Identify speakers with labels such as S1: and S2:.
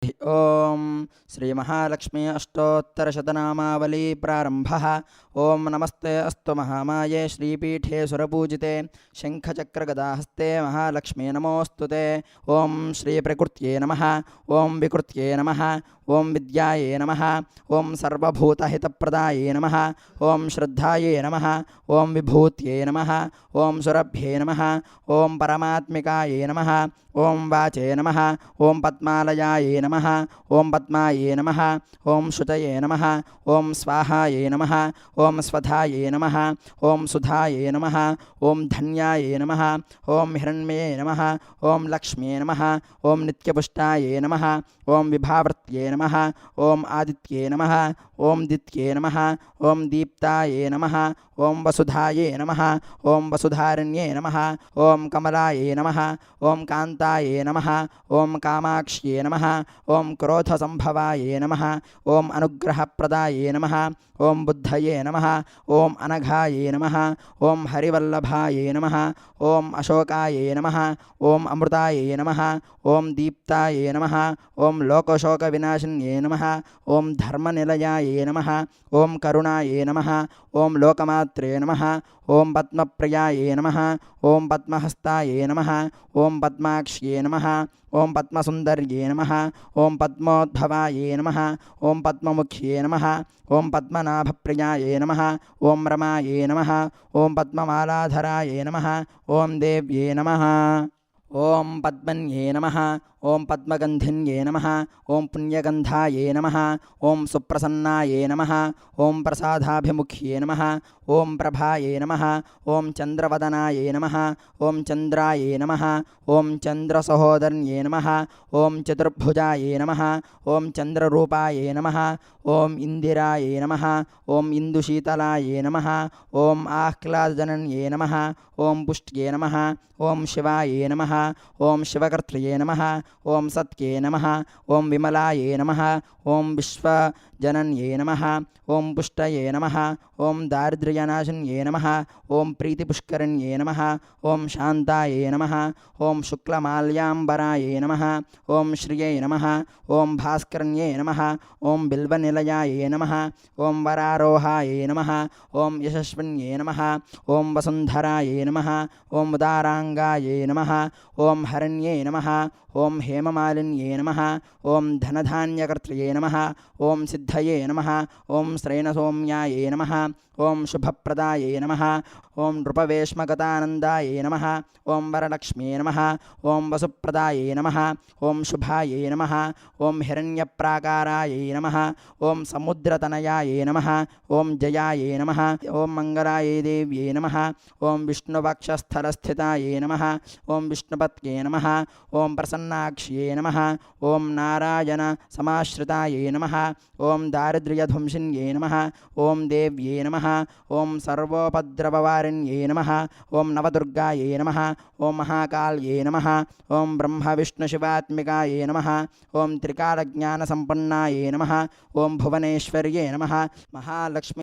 S1: ओम श्री महालक्ष्मी अष्टोत्तरशतनामावली प्रारंभः। ओम नमस्ते अस्तु महामाये श्रीपीठे सुरपूजिते शंखचक्रगदाहस्ते महालक्ष्मी नमोस्तुते। ओम श्री प्रकृत्यै नमः। ओम विकृत्यै नमः। ओम विद्यायै नमः। ओम सर्वभूतहितप्रदायै नमः। ओम श्रद्धायै नमः। ओम विभूत्यै नमः। ओम सुरभ्ये नमः। ओम परमात्मिकायै नमः। ओम वाचे नमः। ओम पद्मालयायै नमः। ओम पद्मायै नमः। ओम शुचये नमः। ओम स्वाहायै नमः। ओम स्वधायै नमः। ओम सुधायै नमः। ओम धन्यायै नमः। ओम हिरण्मये नमः। ओम लक्ष्म्ये नमः। ओम नित्यपुष्टायै नमः। ओम विभावर्त्यै नमः। ओम आदित्ये नमः। ओम दित्ये नमः। ओम दीप्तायै नमः। ओम वसुधायै नमः। ओम वसुधारण्ये नमः। ओम कमलायै नमः। ओम कान्तायै नमः। ओम कामाक्ष्ये नमः। ओम क्रोधसंभवायै नमः। ओम अनुग्रहप्रदायै नमः। ओम बुद्धये नमः। ओम अनघायै नमः। ओम हरिवल्लभायै नमः। ओम अशोकायै नमः। ओम अमृतायै नमः। ओम दीप्तायै नमः। ओम लोकशोकविनाशिन्ये नमः। ओम धर्मनिलयायै नमः। ओम करुणायै नमः। ओम लोकमात्रे नमः। ओम पद्मप्रियायै नमः। ओम पद्महस्तायै नमः। ओम पद्माक्ष्ये नमः। ओम पद्मसुन्दर्ये नमः। ओम पद्मोद्भवायै नमः। ओम पद्ममुख्ये नमः। ओम पद्मनाभप्रियायै नमः। ओम रमायै नमः। ओम पद्ममालाधरायै नमः। ओम देव्ये नमः। ओम पद्मन्ये नमः। ओम पद्मगन्धिन्ये नमः। ओम पुण्यगन्धायै नमः। ओम सुप्रसन्नायै नमः। ओम प्रसादाभिमुख्ये नमः। ओम प्रभायै नमः। ओम चन्द्रवदनायै नमः। ओम चन्द्रायै नमः। ओम चन्द्रसहोदर्न्ये नमः। ओम चतुर्भुजायै नमः। ओम चन्द्ररूपायै नमः। ओम इन्दिरायै नमः। ओम इन्दुशीतलायै नमः। ओम आह्लादजनन्ये नमः। ओम पुष्ट्ये नमः। ओम शिवायै नमः। ओम शिवकर्त्र्ये नमः। ओम सत्ये नमः। ओम विमलायै नमः। ओम विश्वजनन्ये नमः। ओम पुष्टये नमः। ओम दारिद्र्यनाशिन्ये नमः। ओम प्रीतिपुष्करण्ये नमः। ओम शान्तायै नमः। ओम शुक्लमाल्याम्बरायै नमः। ओम श्रियै नमः। ओम भास्करण्ये नमः। ओम बिल्वनिलयायै नमः। ओम वरारोहायै नमः। ओम यशस्विन्ये नमः। ओम वसुन्धरायै नमः। ओम उदाराङ्गायै नमः। ओम हरण्ये नमः। ओम हेममालिन्ये नमः। ओम धनधान्यकर्त्र्ये नमः। ओम सिद्धये नमः। ओम श्रैणसौम्यायै नमः। ओम शुभप्रदायै नमः। ओम नृपवेश्मगतानन्दायै नमः। ओम वरलक्ष्म्ये नमः। ओम वसुप्रदायै नमः। ओम शुभायै नमः। ओम हिरण्यप्राकारायै नमः। ओम समुद्रतनयायै नमः। ओम जयायै नमः। ओम मङ्गलायै देव्यै नमः। ओम विष्णुवक्षस्थलस्थितायै नमः। ओम विष्णुपत्न्ये नमः। ओम प्रसन्नाक्ष्ये नमः। ओम नारायणसमाश्रितायै नमः। ओम दारिद्र्यध्वंसिन्ये नमः। ओम देव्ये नमः। ओम सर्वोपद्रववारिण्ये नमः। ओम नवदुर्गायै नमः। ओम महाकाल्यै नमः। ओम ब्रह्मविष्णुशिवात्मिकायै नमः। ओम त्रिकालज्ञानसम्पन्नायै नमः। ओम भुवनेश्वर्ये नमः। महालक्ष्मी